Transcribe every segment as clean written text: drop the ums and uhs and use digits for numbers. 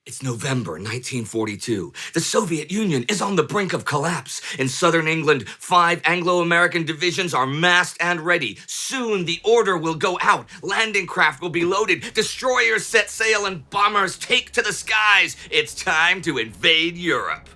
It's November 1942. The Soviet Union is on the brink of collapse. In southern England, 5 Anglo-American divisions are massed and ready. Soon the order will go out. Landing craft will be loaded. Destroyers set sail and bombers take to the skies. It's time to invade Europe.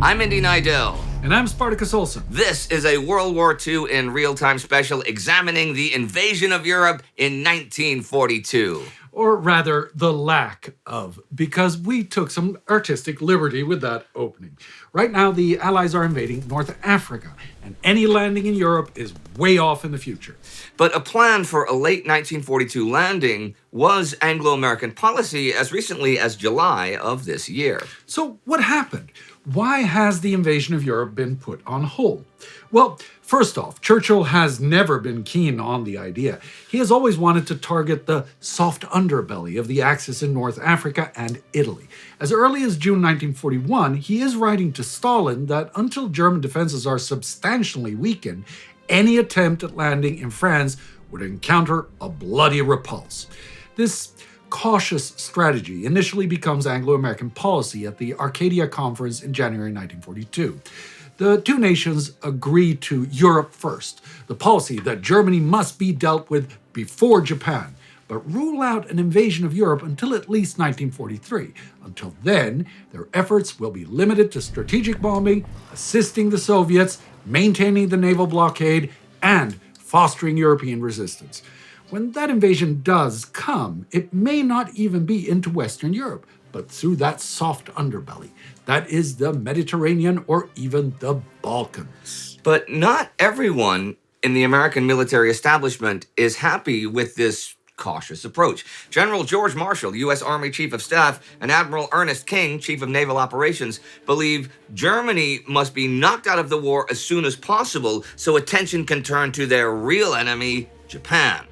I'm Indy Neidell. And I'm Spartacus Olsson. This is a World War II in real-time special examining the invasion of Europe in 1942. Or rather, the lack of, because we took some artistic liberty with that opening. Right now, the Allies are invading North Africa, and any landing in Europe is way off in the future. But a plan for a late 1942 landing was Anglo-American policy as recently as July of this year. So what happened? Why has the invasion of Europe been put on hold? Well, first off, Churchill has never been keen on the idea. He has always wanted to target the soft underbelly of the Axis in North Africa and Italy. As early as June 1941, he is writing to Stalin that until German defenses are substantially weakened, any attempt at landing in France would encounter a bloody repulse. This cautious strategy initially becomes Anglo-American policy at the Arcadia Conference in January 1942. The two nations agree to Europe first, the policy that Germany must be dealt with before Japan, but rule out an invasion of Europe until at least 1943. Until then, their efforts will be limited to strategic bombing, assisting the Soviets, maintaining the naval blockade, and fostering European resistance. When that invasion does come, it may not even be into Western Europe, but through that soft underbelly. That is the Mediterranean or even the Balkans. But not everyone in the American military establishment is happy with this cautious approach. General George Marshall, U.S. Army Chief of Staff, and Admiral Ernest King, Chief of Naval Operations, believe Germany must be knocked out of the war as soon as possible so attention can turn to their real enemy, Japan.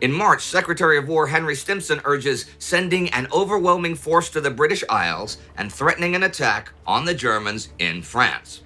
In March, Secretary of War Henry Stimson urges sending an overwhelming force to the British Isles and threatening an attack on the Germans in France.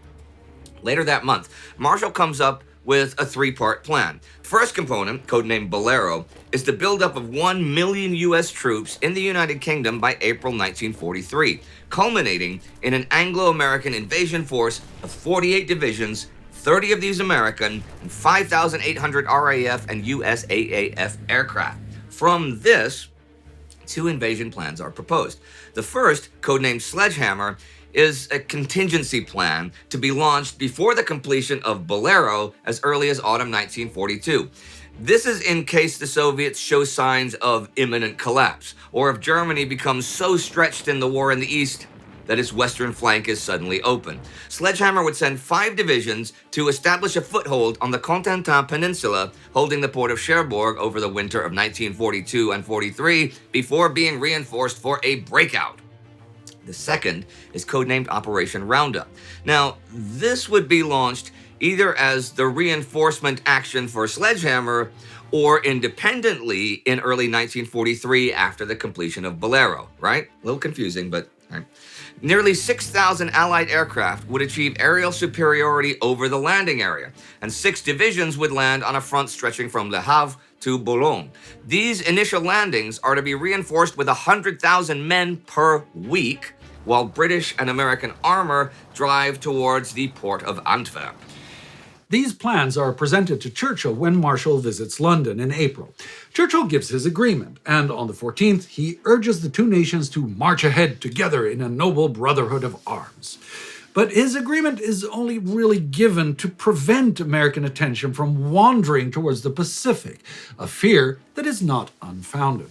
Later that month, Marshall comes up with a 3-part plan. First component, codenamed Bolero, is the buildup of 1 million U.S. troops in the United Kingdom by April 1943, culminating in an Anglo-American invasion force of 48 divisions, 30 of these American, and 5,800 RAF and USAAF aircraft. From this, 2 invasion plans are proposed. The first, codenamed Sledgehammer, is a contingency plan to be launched before the completion of Bolero as early as autumn 1942. This is in case the Soviets show signs of imminent collapse, or if Germany becomes so stretched in the war in the East that its western flank is suddenly open. Sledgehammer would send 5 divisions to establish a foothold on the Cotentin Peninsula, holding the port of Cherbourg over the winter of 1942 and 43, before being reinforced for a breakout. The second is codenamed Operation Roundup. Now, this would be launched either as the reinforcement action for Sledgehammer or independently in early 1943 after the completion of Bolero, right? A little confusing, but right. Nearly 6,000 Allied aircraft would achieve aerial superiority over the landing area, and 6 divisions would land on a front stretching from Le Havre to Boulogne. These initial landings are to be reinforced with 100,000 men per week, while British and American armor drive towards the port of Antwerp. These plans are presented to Churchill when Marshall visits London in April. Churchill gives his agreement, and on the 14th, he urges the two nations to march ahead together in a noble brotherhood of arms. But his agreement is only really given to prevent American attention from wandering towards the Pacific, a fear that is not unfounded.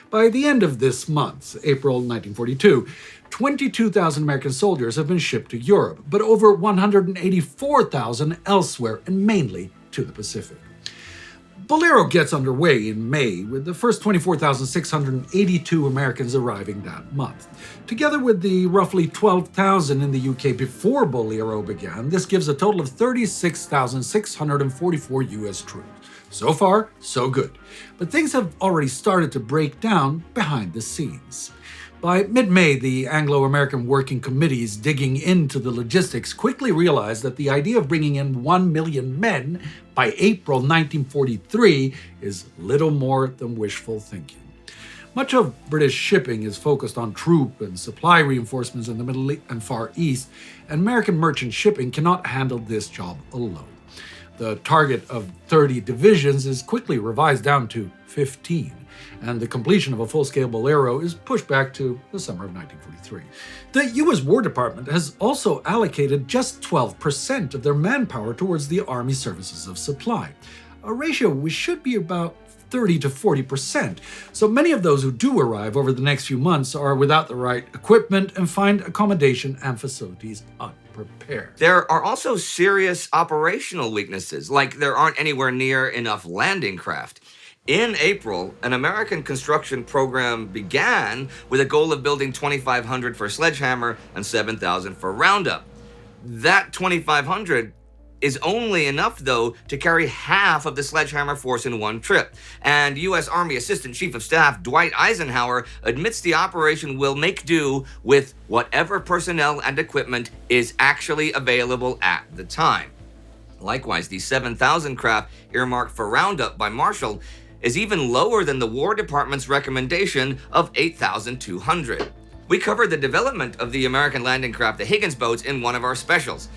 By the end of this month, April 1942, 22,000 American soldiers have been shipped to Europe, but over 184,000 elsewhere, and mainly to the Pacific. Bolero gets underway in May, with the first 24,682 Americans arriving that month. Together with the roughly 12,000 in the UK before Bolero began, this gives a total of 36,644 US troops. So far, so good. But things have already started to break down behind the scenes. By mid-May, the Anglo-American working committees digging into the logistics quickly realized that the idea of bringing in 1 million men by April 1943 is little more than wishful thinking. Much of British shipping is focused on troop and supply reinforcements in the Middle and Far East, and American merchant shipping cannot handle this job alone. The target of 30 divisions is quickly revised down to 15, and the completion of a full-scale Bolero is pushed back to the summer of 1943. The U.S. War Department has also allocated just 12% of their manpower towards the Army Services of Supply, a ratio which should be about 30 to 40%. So many of those who do arrive over the next few months are without the right equipment and find accommodation and facilities unprepared. There are also serious operational weaknesses, like there aren't anywhere near enough landing craft. In April, an American construction program began with a goal of building 2,500 for Sledgehammer and 7,000 for Roundup. That 2,500 is only enough, though, to carry half of the Sledgehammer force in one trip. And U.S. Army Assistant Chief of Staff Dwight Eisenhower admits the operation will make do with whatever personnel and equipment is actually available at the time. Likewise, the 7,000 craft earmarked for Roundup by Marshall is even lower than the War Department's recommendation of 8,200. We covered the development of the American landing craft, the Higgins boats, in one of our specials.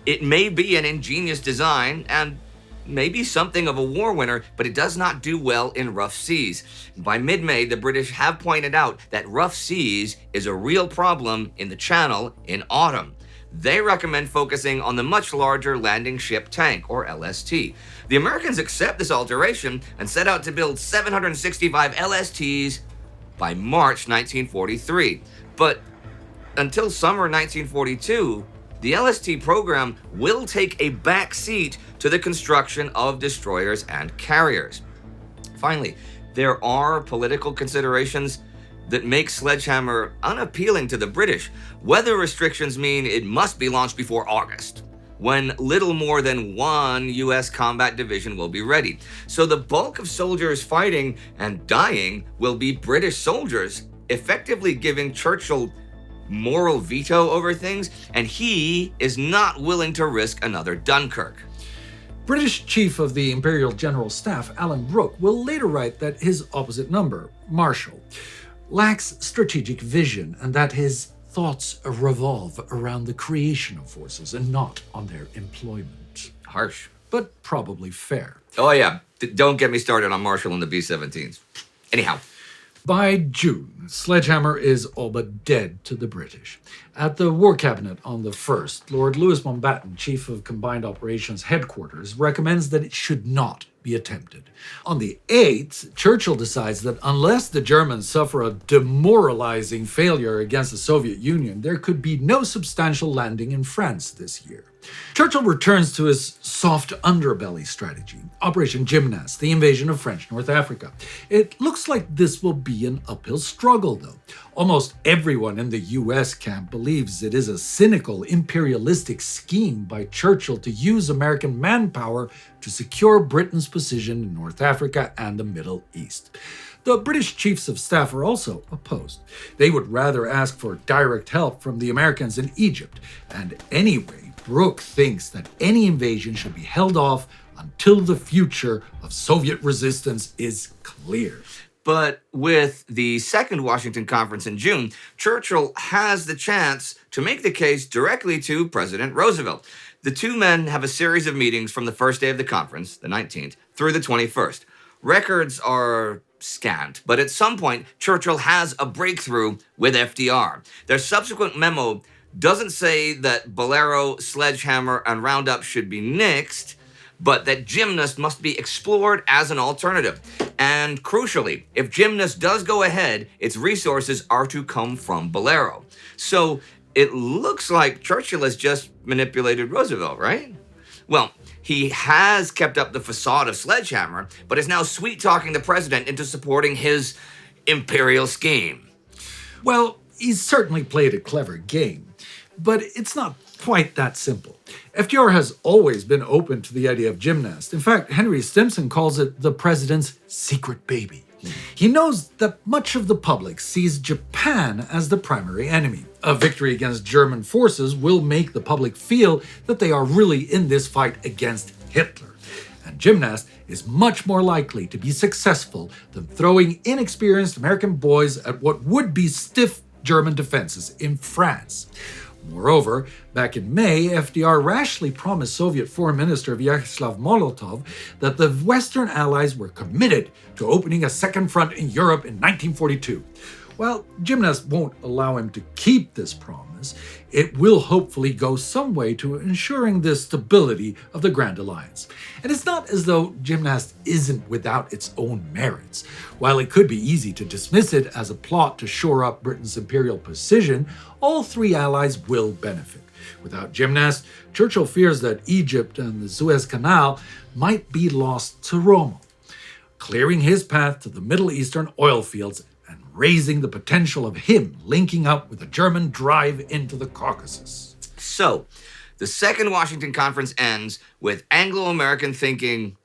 It may be an ingenious design and maybe something of a war winner, but it does not do well in rough seas. By mid-May, the British have pointed out that rough seas is a real problem in the Channel in autumn. They recommend focusing on the much larger landing ship tank, or LST. The Americans accept this alteration and set out to build 765 LSTs by March 1943. But until summer 1942, the LST program will take a back seat to the construction of destroyers and carriers. Finally, there are political considerations that make Sledgehammer unappealing to the British. Weather restrictions mean it must be launched before August, when little more than one U.S. combat division will be ready. So the bulk of soldiers fighting and dying will be British soldiers, effectively giving Churchill moral veto over things, and he is not willing to risk another Dunkirk. British Chief of the Imperial General Staff, Alan Brooke, will later write that his opposite number, Marshall, lacks strategic vision and that his thoughts revolve around the creation of forces and not on their employment. Harsh. But probably fair. Oh yeah, don't get me started on Marshall and the B-17s. Anyhow. By June, Sledgehammer is all but dead to the British. At the War Cabinet on the 1st, Lord Louis Mountbatten, Chief of Combined Operations Headquarters, recommends that it should not be attempted. On the 8th, Churchill decides that unless the Germans suffer a demoralizing failure against the Soviet Union, there could be no substantial landing in France this year. Churchill returns to his soft underbelly strategy, Operation Gymnast, the invasion of French North Africa. It looks like this will be an uphill struggle, though. Almost everyone in the US camp believes it is a cynical, imperialistic scheme by Churchill to use American manpower to secure Britain's position in North Africa and the Middle East. The British Chiefs of Staff are also opposed. They would rather ask for direct help from the Americans in Egypt. And anyway, Brooke thinks that any invasion should be held off until the future of Soviet resistance is clear. But with the Second Washington Conference in June, Churchill has the chance to make the case directly to President Roosevelt. The two men have a series of meetings from the first day of the conference, the 19th, through the 21st. Records are scant, but at some point, Churchill has a breakthrough with FDR. Their subsequent memo doesn't say that Bolero, Sledgehammer, and Roundup should be nixed, but that Gymnast must be explored as an alternative. And crucially, if Gymnast does go ahead, its resources are to come from Bolero. So it looks like Churchill has just manipulated Roosevelt, right? Well, he has kept up the facade of Sledgehammer, but is now sweet-talking the president into supporting his imperial scheme. Well, he's certainly played a clever game, but it's not quite that simple. FDR has always been open to the idea of Gymnast. In fact, Henry Stimson calls it the president's secret baby. He knows that much of the public sees Japan as the primary enemy. A victory against German forces will make the public feel that they are really in this fight against Hitler. And Gymnast is much more likely to be successful than throwing inexperienced American boys at what would be stiff German defenses in France. Moreover, back in May, FDR rashly promised Soviet Foreign Minister Vyacheslav Molotov that the Western Allies were committed to opening a second front in Europe in 1942. While Gymnast won't allow him to keep this promise, it will hopefully go some way to ensuring the stability of the Grand Alliance. And it's not as though Gymnast isn't without its own merits. While it could be easy to dismiss it as a plot to shore up Britain's imperial position, all three allies will benefit. Without Gymnast, Churchill fears that Egypt and the Suez Canal might be lost to Rommel, clearing his path to the Middle Eastern oil fields and raising the potential of him linking up with a German drive into the Caucasus. So, the Second Washington Conference ends with Anglo-American thinking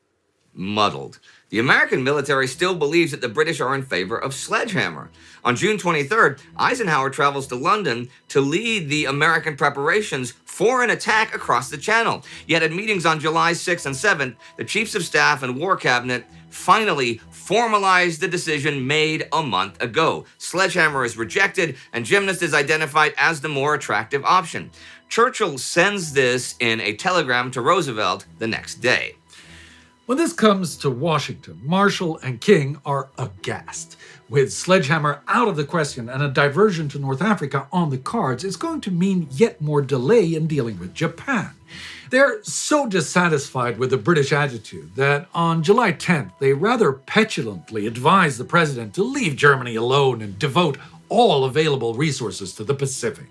muddled. The American military still believes that the British are in favor of Sledgehammer. On June 23rd, Eisenhower travels to London to lead the American preparations for an attack across the Channel. Yet at meetings on July 6th and 7th, the Chiefs of Staff and War Cabinet finally formalized the decision made a month ago. Sledgehammer is rejected, and Gymnast is identified as the more attractive option. Churchill sends this in a telegram to Roosevelt the next day. When this comes to Washington, Marshall and King are aghast. With Sledgehammer out of the question and a diversion to North Africa on the cards, it's going to mean yet more delay in dealing with Japan. They're so dissatisfied with the British attitude that on July 10th, they rather petulantly advise the president to leave Germany alone and devote all available resources to the Pacific.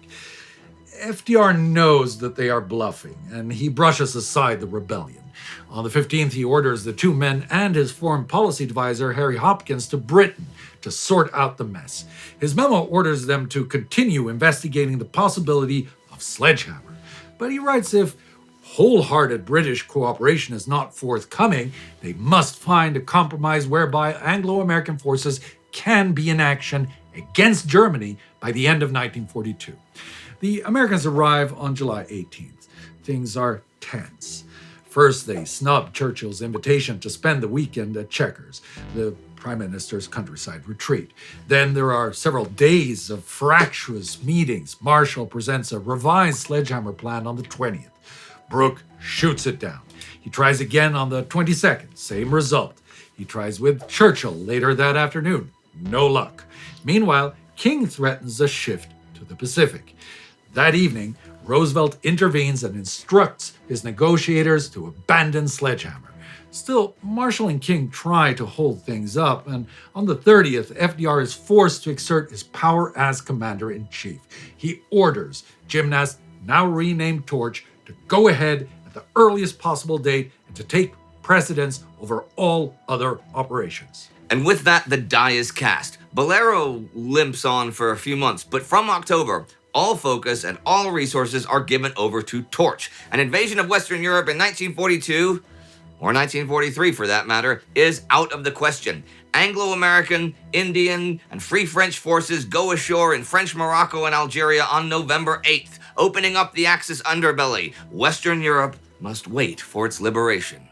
FDR knows that they are bluffing, and he brushes aside the rebellion. On the 15th, he orders the two men and his foreign policy advisor, Harry Hopkins, to Britain to sort out the mess. His memo orders them to continue investigating the possibility of Sledgehammer. But he writes if wholehearted British cooperation is not forthcoming, they must find a compromise whereby Anglo-American forces can be in action against Germany by the end of 1942. The Americans arrive on July 18th. Things are tense. First, they snub Churchill's invitation to spend the weekend at Chequers, the Prime Minister's countryside retreat. Then there are several days of fractious meetings. Marshall presents a revised Sledgehammer plan on the 20th. Brooke shoots it down. He tries again on the 22nd, same result. He tries with Churchill later that afternoon. No luck. Meanwhile, King threatens a shift to the Pacific. That evening, Roosevelt intervenes and instructs his negotiators to abandon Sledgehammer. Still, Marshall and King try to hold things up, and on the 30th, FDR is forced to exert his power as commander-in-chief. He orders Gymnast, now renamed Torch, to go ahead at the earliest possible date and to take precedence over all other operations. And with that, the die is cast. Bolero limps on for a few months, but from October, all focus and all resources are given over to Torch. An invasion of Western Europe in 1942, or 1943 for that matter, is out of the question. Anglo-American, Indian, and Free French forces go ashore in French Morocco and Algeria on November 8th, opening up the Axis underbelly. Western Europe must wait for its liberation.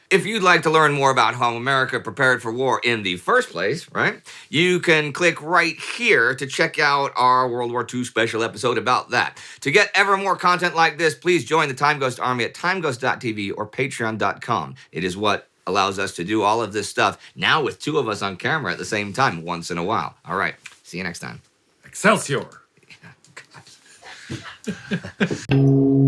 If you'd like to learn more about how America prepared for war in the first place, right, you can click right here to check out our World War II special episode about that. To get ever more content like this, please join the Time Ghost Army at timeghost.tv or patreon.com. It is what allows us to do all of this stuff, now with two of us on camera at the same time once in a while. All right, see you next time. Excelsior! Yeah, God.